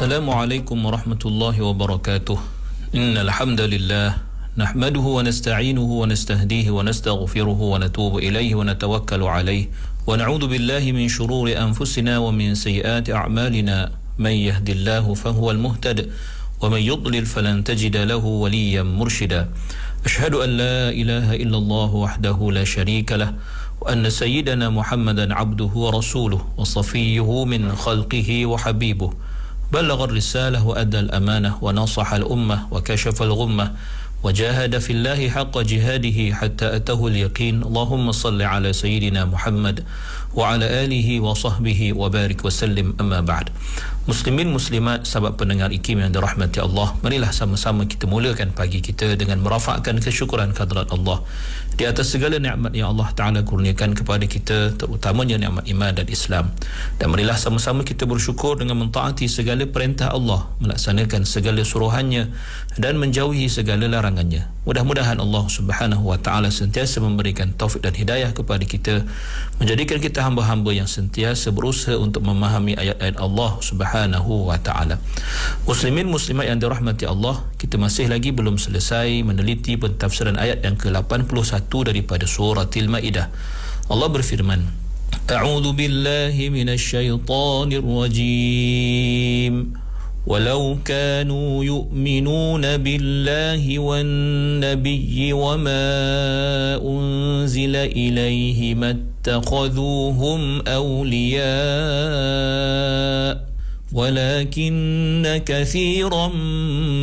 Assalamualaikum warahmatullahi wabarakatuh. Innal hamdalillah nahmaduhu wa nasta'inuhu wa nastahdihi wa nastaghfiruhu wa natubu ilaihi wa natawakkalu alaihi wa na'udzu billahi min shururi anfusina wa min sayyiati a'malina. Man yahdihillahu fahuwal muhtadi wa man yudlil falan tajida lahu waliyyan murshida. Ashhadu an la ilaha illallah wahdahu la sharika lah wa anna sayyidana Muhammadan abduhu wa rasuluhu wa safiyyuhu min khalqihi wa habibuhu. بلغ الرسالة وأدى الأمانة ونصح الأمة وكشف الغمة وجاهد في الله حق جهاده حتى أتاه اليقين. اللهم صل على سيدنا محمد وعلى آله وصحبه وبارك وسلم. أما بعد. Muslimin muslimat, sahabat pendengar IKIM yang dirahmati Allah, marilah sama-sama kita mulakan pagi kita dengan merafakkan kesyukuran kehadrat Allah di atas segala nikmat yang Allah Ta'ala kurniakan kepada kita, terutamanya nikmat iman dan Islam. Dan marilah sama-sama kita bersyukur dengan mentaati segala perintah Allah, melaksanakan segala suruhannya dan menjauhi segala larangannya. Mudah-mudahan Allah Subhanahu wa Ta'ala sentiasa memberikan taufik dan hidayah kepada kita, menjadikan kita hamba-hamba yang sentiasa berusaha untuk memahami ayat-ayat Allah Subhanahu wa Ta'ala. Muslimin muslimat yang dirahmati Allah, kita masih lagi belum selesai meneliti pentafsiran ayat yang ke-81 daripada surah Al-Maidah. Allah berfirman, A'udzu billahi minasy syaithanir rajim. ولو كانوا يؤمنون بالله والنبي وما أنزل إليه ما اتخذوهم أولياء ولكن كثيرا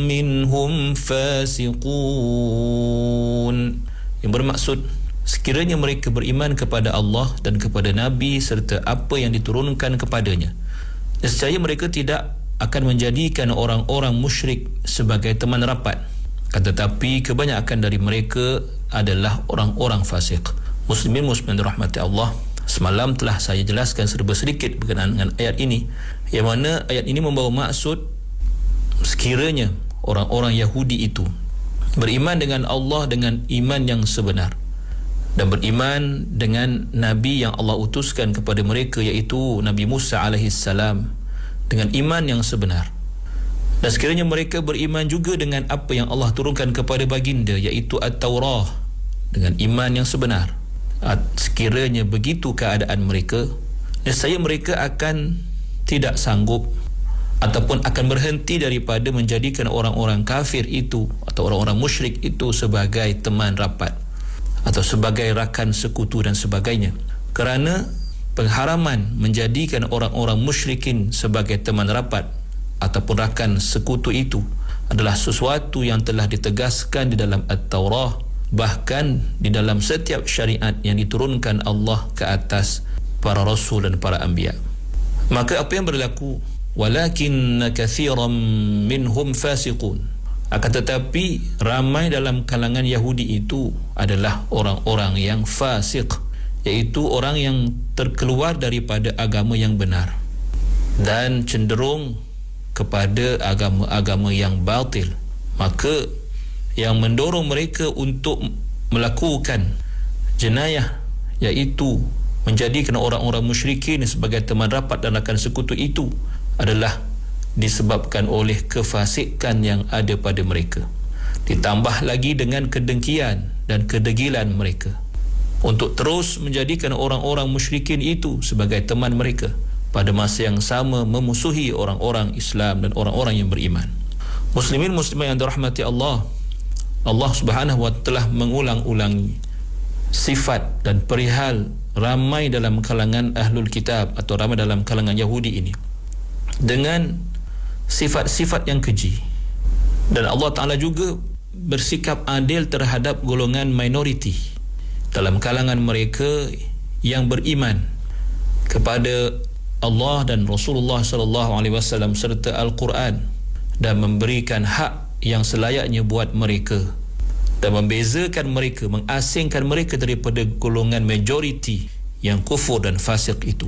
منهم فاسقون. Yang bermaksud, sekiranya mereka beriman kepada Allah dan kepada Nabi serta apa yang diturunkan kepadanya, nescaya mereka tidak akan menjadikan orang-orang musyrik sebagai teman rapat, tetapi kebanyakan dari mereka adalah orang-orang fasik. Muslimin muslimin dirahmati Allah, semalam telah saya jelaskan serba sedikit berkenaan dengan ayat ini, yang mana ayat ini membawa maksud sekiranya orang-orang Yahudi itu beriman dengan Allah dengan iman yang sebenar dan beriman dengan Nabi yang Allah utuskan kepada mereka, iaitu Nabi Musa alaihissalam, dengan iman yang sebenar. Dan sekiranya mereka beriman juga dengan apa yang Allah turunkan kepada baginda, iaitu At-Taurah, dengan iman yang sebenar, sekiranya begitu keadaan mereka, nescaya mereka akan tidak sanggup ataupun akan berhenti daripada menjadikan orang-orang kafir itu atau orang-orang musyrik itu sebagai teman rapat atau sebagai rakan sekutu dan sebagainya. Kerana pengharaman menjadikan orang-orang musyrikin sebagai teman rapat ataupun rakan sekutu itu adalah sesuatu yang telah ditegaskan di dalam At-Taurah, bahkan di dalam setiap syariat yang diturunkan Allah ke atas para rasul dan para anbiya. Maka apa yang berlaku? Walakinna katsiran minhum fasiqun. Akan tetapi ramai dalam kalangan Yahudi itu adalah orang-orang yang fasik, iaitu orang yang terkeluar daripada agama yang benar dan cenderung kepada agama-agama yang batil. Maka yang mendorong mereka untuk melakukan jenayah, iaitu menjadikan orang-orang musyrikin sebagai teman rapat dan rakan sekutu itu, adalah disebabkan oleh kefasikan yang ada pada mereka, ditambah lagi dengan kedengkian dan kedegilan mereka untuk terus menjadikan orang-orang musyrikin itu sebagai teman mereka, pada masa yang sama memusuhi orang-orang Islam dan orang-orang yang beriman. Muslimin muslimat yang dirahmati Allah, Allah Subhanahu wa Ta'ala telah mengulang-ulangi sifat dan perihal ramai dalam kalangan Ahlul Kitab atau ramai dalam kalangan Yahudi ini dengan sifat-sifat yang keji. Dan Allah Ta'ala juga bersikap adil terhadap golongan minoriti dalam kalangan mereka yang beriman kepada Allah dan Rasulullah sallallahu alaihi wasallam serta Al-Quran, dan memberikan hak yang selayaknya buat mereka dan membezakan mereka, mengasingkan mereka daripada golongan majoriti yang kufur dan fasik itu.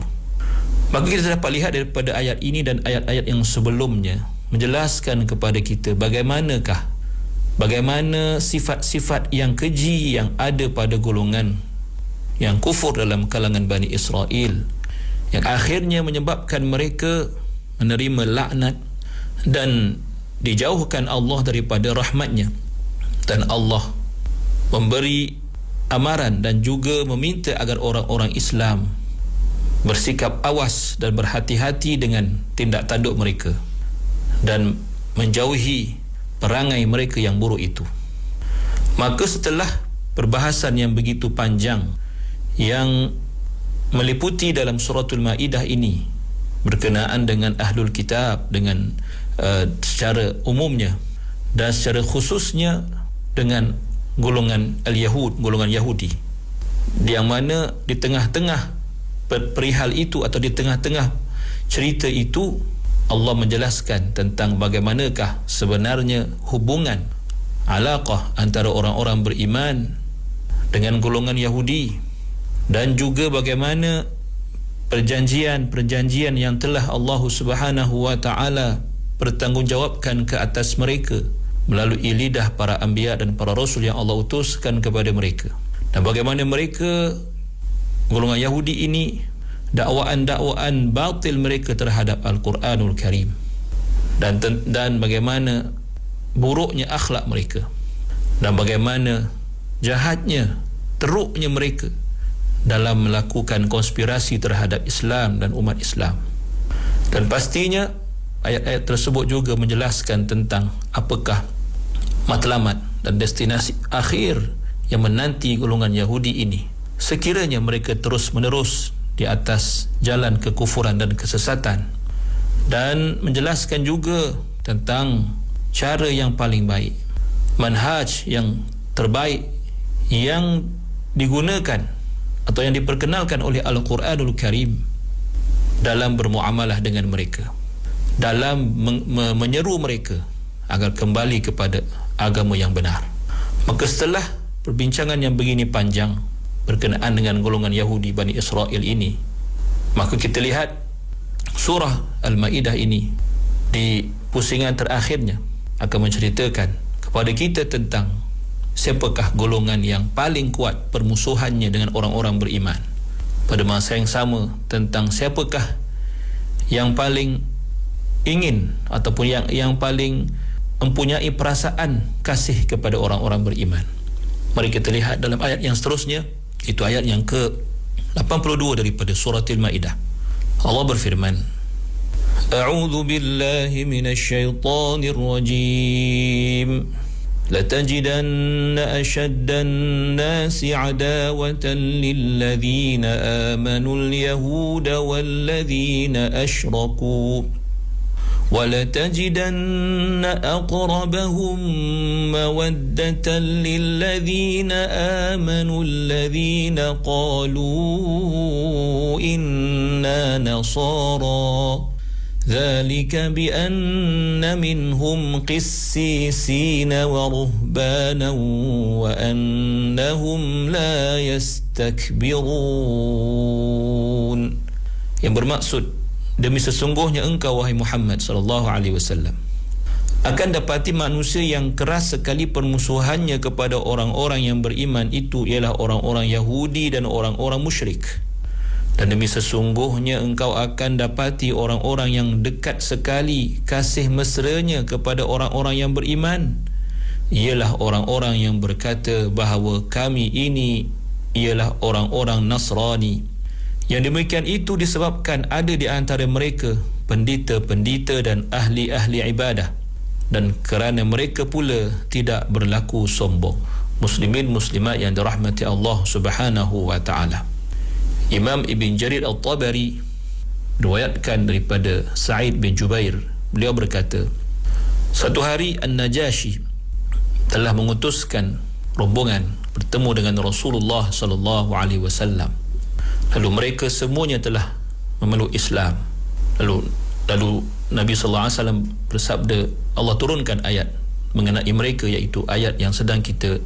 Maka kita dapat lihat daripada ayat ini dan ayat-ayat yang sebelumnya menjelaskan kepada kita bagaimana sifat-sifat yang keji yang ada pada golongan yang kufur dalam kalangan Bani Israel, yang akhirnya menyebabkan mereka menerima laknat dan dijauhkan Allah daripada rahmatnya. Dan Allah memberi amaran dan juga meminta agar orang-orang Islam bersikap awas dan berhati-hati dengan tindak tanduk mereka dan menjauhi perangai mereka yang buruk itu. Maka setelah perbahasan yang begitu panjang yang meliputi dalam suratul Maidah ini berkenaan dengan ahlul kitab dengan secara umumnya dan secara khususnya dengan golongan al-Yahud, golongan Yahudi, yang mana di tengah-tengah perihal itu atau di tengah-tengah cerita itu Allah menjelaskan tentang bagaimanakah sebenarnya hubungan alaqah antara orang-orang beriman dengan golongan Yahudi, dan juga bagaimana perjanjian-perjanjian yang telah Allah Subhanahu wa taala bertanggungjawabkan ke atas mereka melalui lidah para anbiya dan para rasul yang Allah utuskan kepada mereka, dan bagaimana mereka golongan Yahudi ini dakwaan-dakwaan batil mereka terhadap Al-Quranul Karim, dan bagaimana buruknya akhlak mereka, dan bagaimana jahatnya, teruknya mereka dalam melakukan konspirasi terhadap Islam dan umat Islam. Dan pastinya ayat-ayat tersebut juga menjelaskan tentang apakah matlamat dan destinasi akhir yang menanti golongan Yahudi ini sekiranya mereka terus menerus di atas jalan kekufuran dan kesesatan, dan menjelaskan juga tentang cara yang paling baik, manhaj yang terbaik yang digunakan atau yang diperkenalkan oleh Al-Quranul Karim dalam bermuamalah dengan mereka, dalam menyeru mereka agar kembali kepada agama yang benar. Maka setelah perbincangan yang begini panjang berkenaan dengan golongan Yahudi Bani Israel ini, maka kita lihat surah Al-Maidah ini di pusingan terakhirnya akan menceritakan kepada kita tentang siapakah golongan yang paling kuat permusuhannya dengan orang-orang beriman. Pada masa yang sama tentang siapakah yang paling ingin ataupun yang paling mempunyai perasaan kasih kepada orang-orang beriman. Mari kita lihat dalam ayat yang seterusnya, itu ayat yang ke-82 daripada surah Al-Maidah. Allah berfirman, A'udzu billahi minasyaitonir rajim. لَتَجِدَنَّ أَشَدَّ النَّاسِ عَدَاوَةً لِلَّذِينَ آمَنُوا الْيَهُودَ وَالَّذِينَ أَشْرَكُوا وَلَتَجِدَنَّ أَقْرَبَهُم مَّوَدَّةً لِلَّذِينَ آمَنُوا الَّذِينَ قَالُوا إِنَّا نَصَارَى ذلك بأن منهم قسيسين ورهبانا وأنهم لا يستكبرون. Yang bermaksud, demi sesungguhnya engkau wahai Muhammad sallallahu alaihi wasallam akan dapati manusia yang keras sekali permusuhannya kepada orang-orang yang beriman itu ialah orang-orang Yahudi dan orang-orang musyrik. Dan demi sesungguhnya engkau akan dapati orang-orang yang dekat sekali kasih mesranya kepada orang-orang yang beriman ialah orang-orang yang berkata bahawa kami ini ialah orang-orang Nasrani. Yang demikian itu disebabkan ada di antara mereka pendeta-pendeta dan ahli-ahli ibadah, dan kerana mereka pula tidak berlaku sombong. Muslimin muslimat yang dirahmati Allah Subhanahu wa ta'ala. Imam Ibn Jarir Al-Tabari riwayatkan daripada Sa'id bin Jubair, beliau berkata, satu hari An-Najashi telah mengutuskan rombongan bertemu dengan Rasulullah sallallahu alaihi wasallam. Lalu mereka semuanya telah memeluk Islam. Lalu Nabi sallallahu alaihi wasallam bersabda, Allah turunkan ayat mengenai mereka, iaitu ayat yang sedang kita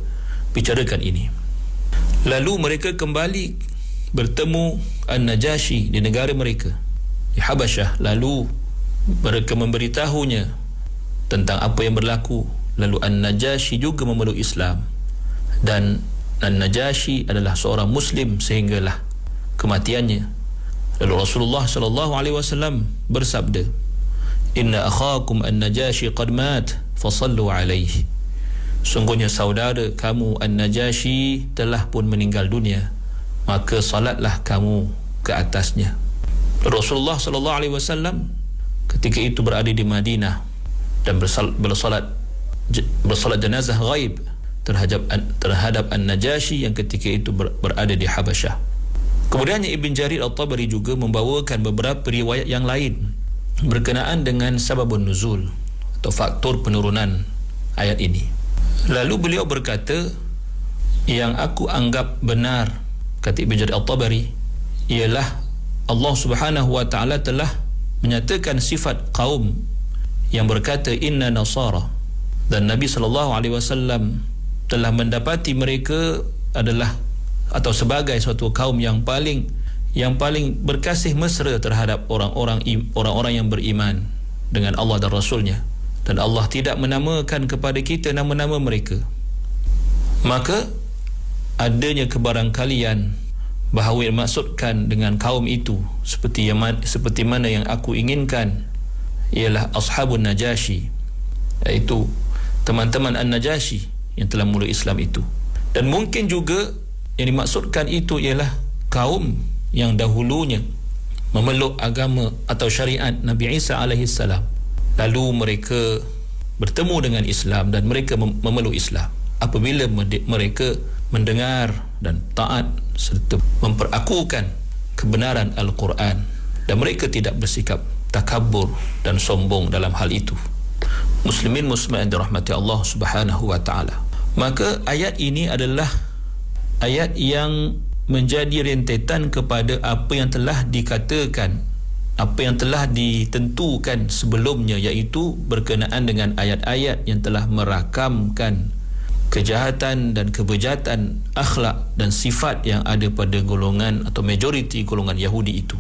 bicarakan ini. Lalu mereka kembali bertemu An-Najashi di negara mereka, di Habasyah. Lalu mereka memberitahunya tentang apa yang berlaku. Lalu An-Najashi juga memeluk Islam, dan An-Najashi adalah seorang Muslim sehinggalah kematiannya. Lalu Rasulullah sallallahu alaihi wasallam bersabda, inna akhakum an-Najashi qad mat fasallu alaihi. Sungguhnya saudara kamu An-Najashi telah pun meninggal dunia, maka salatlah kamu ke atasnya. Rasulullah sallallahu alaihi wasallam ketika itu berada di Madinah dan bersolat jenazah ghaib terhadap An-Najashi yang ketika itu berada di Habasyah. Kemudian Ibn Jarir At-Tabari juga membawakan beberapa riwayat yang lain berkenaan dengan sababun nuzul atau faktor penurunan ayat ini. Lalu beliau berkata, yang aku anggap benar, kata Ibn Jarir At-Tabari, ialah Allah Subhanahu wa taala telah menyatakan sifat kaum yang berkata inna nasara, dan Nabi sallallahu alaihi wasallam telah mendapati mereka adalah atau sebagai suatu kaum yang paling berkasih mesra terhadap orang-orang yang beriman dengan Allah dan Rasulnya, dan Allah tidak menamakan kepada kita nama-nama mereka. Maka adanya kebarangkalian bahawa yang maksudkan dengan kaum itu seperti mana yang aku inginkan ialah ashabun Najashi, iaitu teman-teman An-Najashi yang telah mula Islam itu. Dan mungkin juga yang dimaksudkan itu ialah kaum yang dahulunya memeluk agama atau syariat Nabi Isa AS, lalu mereka bertemu dengan Islam dan mereka memeluk Islam. Apabila mereka mendengar dan taat serta memperakukan kebenaran Al-Quran, dan mereka tidak bersikap takabur dan sombong dalam hal itu. Muslimin muslimat yang dirahmati Allah Subhanahu wa taala. Maka ayat ini adalah ayat yang menjadi rentetan kepada apa yang telah dikatakan, apa yang telah ditentukan sebelumnya, iaitu berkenaan dengan ayat-ayat yang telah merakamkan kejahatan dan kebejatan akhlak dan sifat yang ada pada golongan atau majoriti golongan Yahudi itu.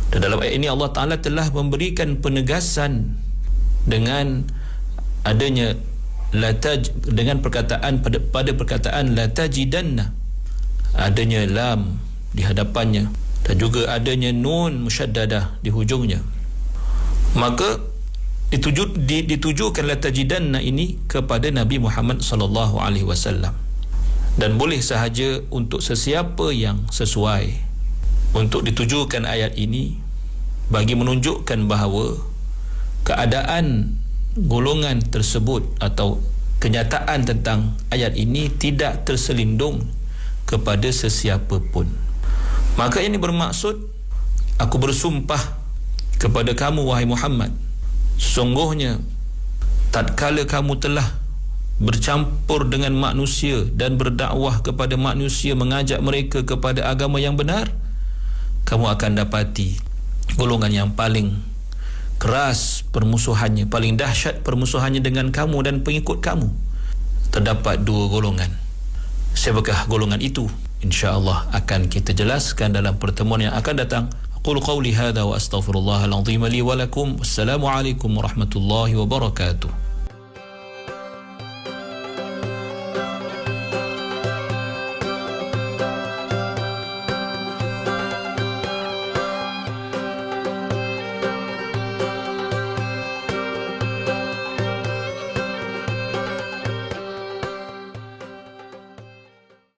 Dan dalam ayat ini Allah Ta'ala telah memberikan penegasan dengan adanya dengan perkataan pada perkataan la tajidanna, adanya lam di hadapannya dan juga adanya nun musyaddadah di hujungnya. Maka ditujukan la tajidanna ini kepada Nabi Muhammad sallallahu alaihi wasallam, dan boleh sahaja untuk sesiapa yang sesuai untuk ditujukan ayat ini bagi menunjukkan bahawa keadaan golongan tersebut atau kenyataan tentang ayat ini tidak terselindung kepada sesiapa pun. Maka ini bermaksud, aku bersumpah kepada kamu wahai Muhammad, sesungguhnya tatkala kamu telah bercampur dengan manusia dan berdakwah kepada manusia, mengajak mereka kepada agama yang benar, kamu akan dapati golongan yang paling keras permusuhannya, paling dahsyat permusuhannya dengan kamu dan pengikut kamu. Terdapat dua golongan. Siapakah golongan itu? InsyaAllah akan kita jelaskan dalam pertemuan yang akan datang. Aqulu qawli hadha wa astaghfirullahal azim li wa lakum. Wassalamualaikum warahmatullahi wabarakatuh.